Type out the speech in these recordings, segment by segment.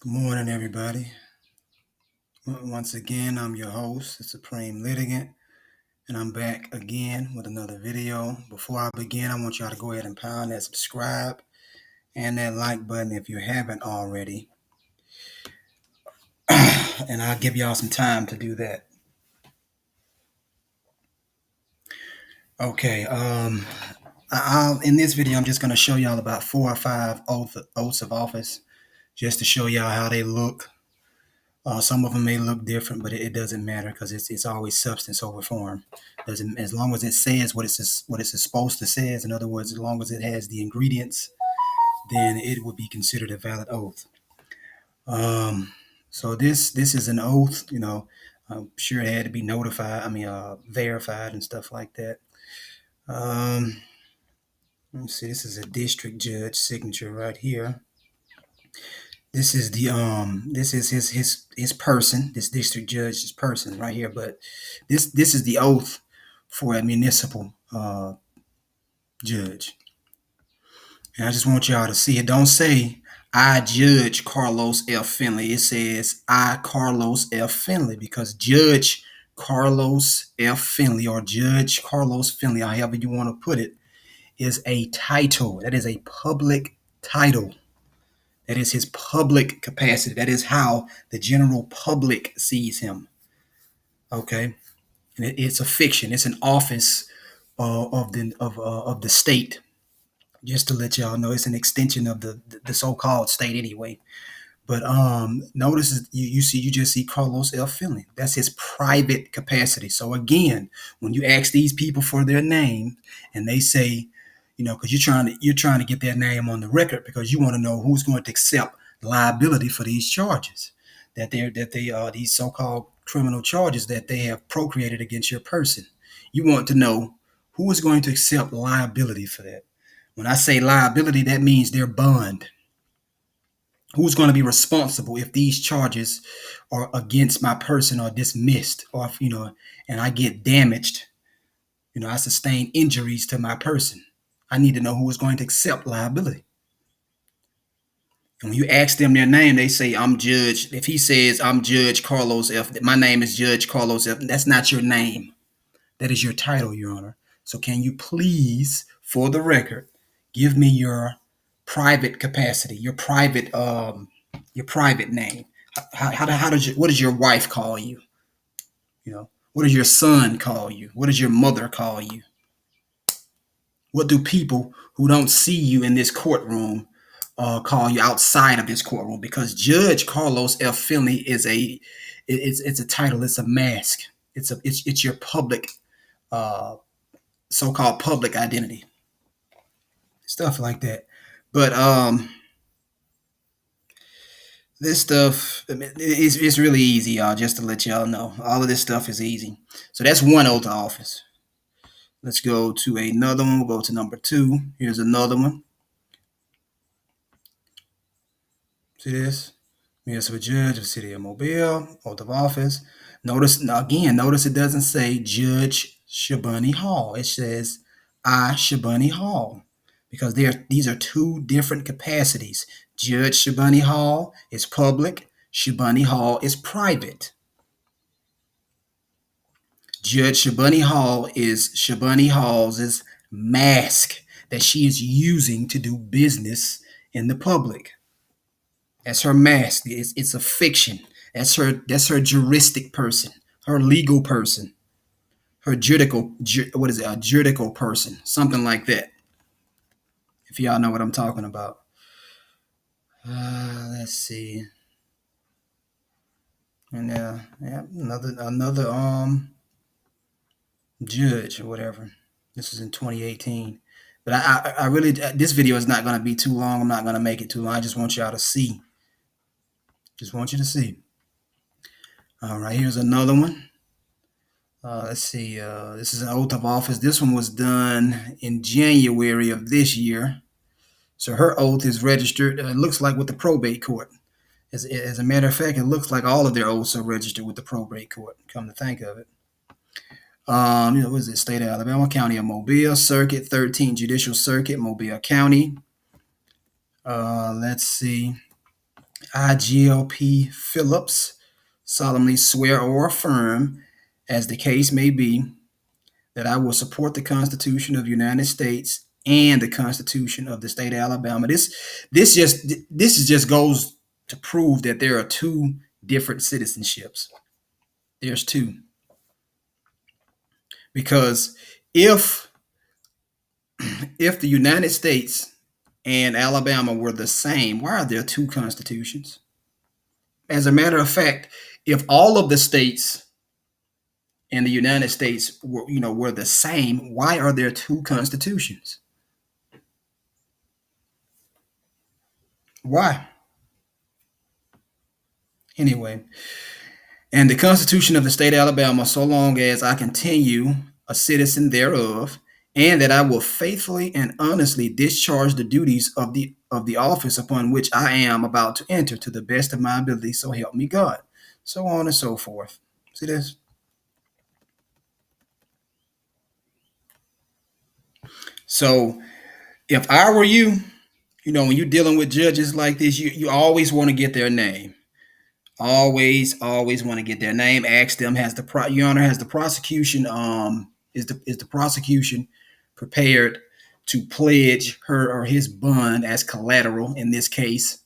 Good morning, everybody. Once again, I'm your host, the Supreme Litigant, and I'm back again with another video. Before I begin, I want y'all to go ahead and pound that subscribe and that like button if you haven't already. And I'll give y'all some time to do that. Okay, in this video, I'm just going to show y'all about 4 or 5 oaths of office just to show y'all how they look. Some of them may look different, but it doesn't matter because it's always substance over form. Doesn't As long as it says what it's supposed to say. In other words, as long as it has the ingredients, then it would be considered a valid oath. So this is an oath. I'm sure it had to be verified and stuff like that. Let me see. This is a district judge signature right here. This is his person, this district judge's person right here. But this is the oath for a municipal judge. And I just want y'all to see it. Don't say I Judge Carlos F. Finley. It says I Carlos F. Finley, because Judge Carlos F. Finley or Judge Carlos Finley, however you want to put it, is a title. That is a public title. That is his public capacity. That is how the general public sees him. Okay, and it's a fiction. It's an office of the state. Just to let y'all know, it's an extension of the so-called state anyway. But notice you just see Carlos L. Finley. That's his private capacity. So again, when you ask these people for their name and they say, because you're trying to get their name on the record because you want to know who's going to accept liability for these charges these so-called criminal charges that they have procreated against your person. You want to know who is going to accept liability for that. When I say liability, that means their bond. Who's going to be responsible if these charges are against my person are dismissed, or if, and I get damaged, I sustain injuries to my person. I need to know who is going to accept liability. And when you ask them their name, they say, I'm Judge. If he says, I'm Judge Carlos F., my name is Judge Carlos F., that's not your name. That is your title, Your Honor. So can you please, for the record, give me your private capacity, your private name? What does your wife call you? What does your son call you? What does your mother call you? What do people who don't see you in this courtroom call you outside of this courtroom? Because Judge Carlos F. Finley is it's a title, it's a mask, it's your public so-called public identity, stuff like that. But this stuff, it's really easy, y'all. Just to let y'all know, all of this stuff is easy. So that's one oath of office. Let's go to another one. We'll go to number 2. Here's another one. See this? Municipal Judge of the City of Mobile, oath of office. Notice it doesn't say Judge Shabani Hall. It says I Shabani Hall, because these are two different capacities. Judge Shabani Hall is public. Shabani Hall is private. Judge Shabani Hall is Shabani Hall's mask that she is using to do business in the public. That's her mask. It's a fiction. That's her juristic person, her legal person, her juridical a juridical person, something like that. If y'all know what I'm talking about. Let's see. And another judge or whatever. This is in 2018. But I really, this video is not going to be too long. I'm not going to make it too long. I just want y'all to see. Just want you to see. All right, here's another one. Let's see. This is an oath of office. This one was done in January of this year. So her oath is registered. It looks like with the probate court. As a matter of fact, it looks like all of their oaths are registered with the probate court. Come to think of it. What is it? State of Alabama, County of Mobile, Circuit 13, Judicial Circuit, Mobile County. Let's see. I, GLP Phillips, solemnly swear or affirm, as the case may be, that I will support the Constitution of the United States and the Constitution of the state of Alabama. This just goes to prove that there are two different citizenships. There's two. Because if the United States and Alabama were the same, why are there two constitutions? As a matter of fact, if all of the states in the United States were the same, why are there two constitutions? Why? Anyway, and the Constitution of the state of Alabama, so long as I continue a citizen thereof, and that I will faithfully and honestly discharge the duties of the office upon which I am about to enter to the best of my ability, so help me God. So on and so forth. See this? So if I were you, when you're dealing with judges like this, you always want to get their name. Always want to get their name. Ask them, Your Honor, has the prosecution is the prosecution prepared to pledge her or his bond as collateral in this case?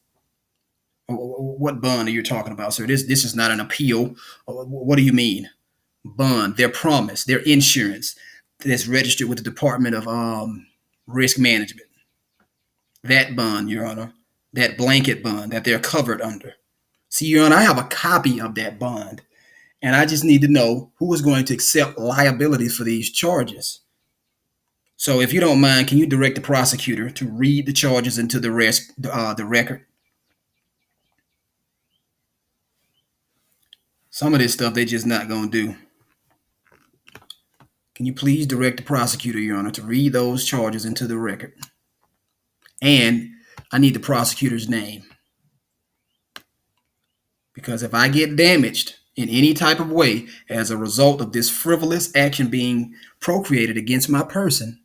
What bond are you talking about, sir? This is not an appeal. What do you mean? Bond, their promise, their insurance that's registered with the Department of Risk Management. That bond, Your Honor, that blanket bond that they're covered under. See, Your Honor, I have a copy of that bond, and I just need to know who is going to accept liability for these charges. So, if you don't mind, can you direct the prosecutor to read the charges into the record? Some of this stuff they just not going to do. Can you please direct the prosecutor, Your Honor, to read those charges into the record? And I need the prosecutor's name. Because if I get damaged in any type of way as a result of this frivolous action being procreated against my person,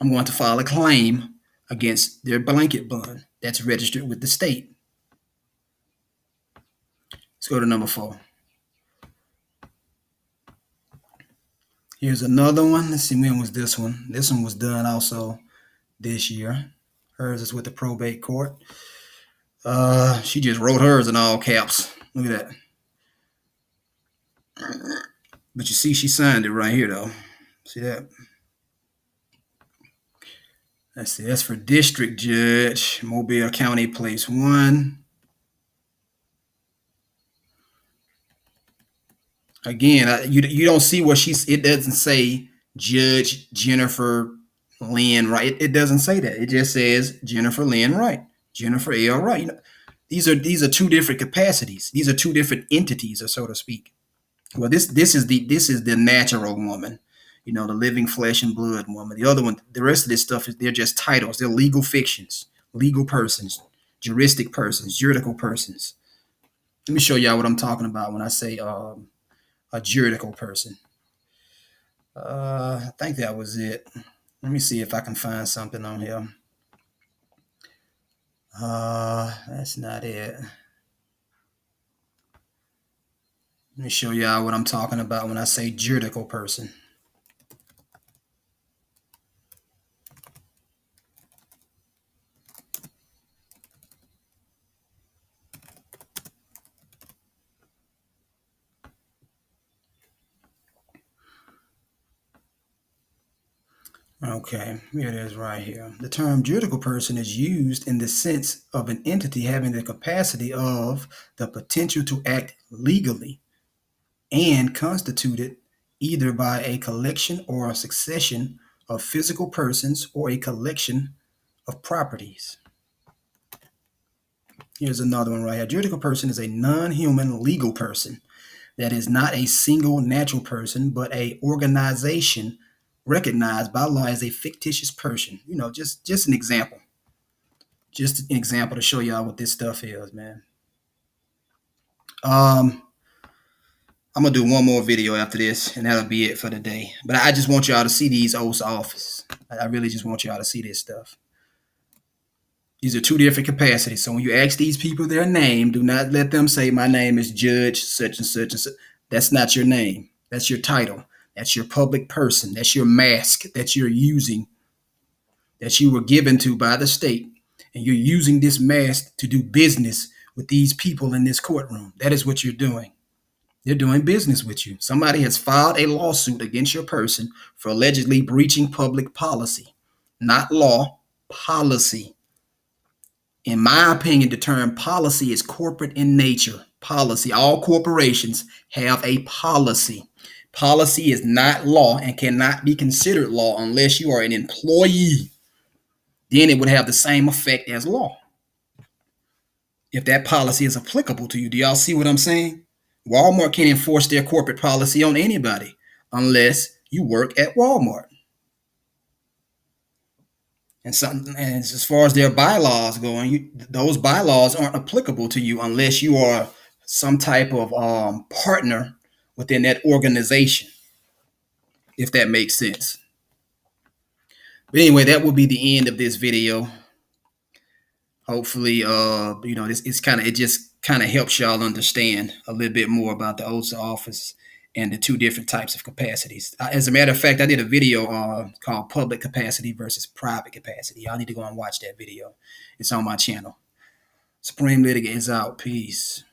I'm going to file a claim against their blanket bond that's registered with the state. Let's go to number 4. Here's another one. Let's see, when was this one? This one was done also this year. Hers is with the probate court. She just wrote hers in all caps. Look at that. But you see, she signed it right here, though. See that? Let's see. That's for District Judge, Mobile County, Place 1. Again, you don't see what it doesn't say Judge Jennifer Lynn Wright. It doesn't say that. It just says Jennifer Lynn Wright, Jennifer L. Wright. These are two different capacities. These are two different entities, so to speak. Well, this is the natural woman, the living flesh and blood woman. The other one, the rest of this stuff they're just titles. They're legal fictions, legal persons, juristic persons, juridical persons. Let me show y'all what I'm talking about when I say a juridical person. I think that was it. Let me see if I can find something on here. That's not it. Let me show y'all what I'm talking about when I say juridical person. Okay, here it is right here. The term juridical person is used in the sense of an entity having the capacity of the potential to act legally and constituted either by a collection or a succession of physical persons or a collection of properties. Here's another one right here. Juridical person is a non-human legal person that is not a single natural person, but a organization recognized by law as a fictitious person. Just an example. Just an example to show y'all what this stuff is, man. I'm gonna do one more video after this, and that'll be it for today. But I just want y'all to see these oaths of office. I really just want y'all to see this stuff. These are two different capacities. So when you ask these people their name, do not let them say, my name is Judge such and such and such. That's not your name. That's your title. That's your public person. That's your mask that you're using, that you were given to by the state. And you're using this mask to do business with these people in this courtroom. That is what you're doing. They're doing business with you. Somebody has filed a lawsuit against your person for allegedly breaching public policy, not law, policy. In my opinion, the term policy is corporate in nature. Policy. All corporations have a policy. Policy is not law and cannot be considered law unless you are an employee. Then it would have the same effect as law if that policy is applicable to you. Do y'all see what I'm saying? Walmart can't enforce their corporate policy on anybody unless you work at Walmart. And as far as their bylaws go, those bylaws aren't applicable to you unless you are some type of partner within that organization, if that makes sense. But anyway, that will be the end of this video. Hopefully, it just kind of helps y'all understand a little bit more about the oaths of office and the two different types of capacities. As a matter of fact, I did a video called Public Capacity versus Private Capacity. Y'all need to go and watch that video. It's on my channel. Supreme Litigant is out. Peace.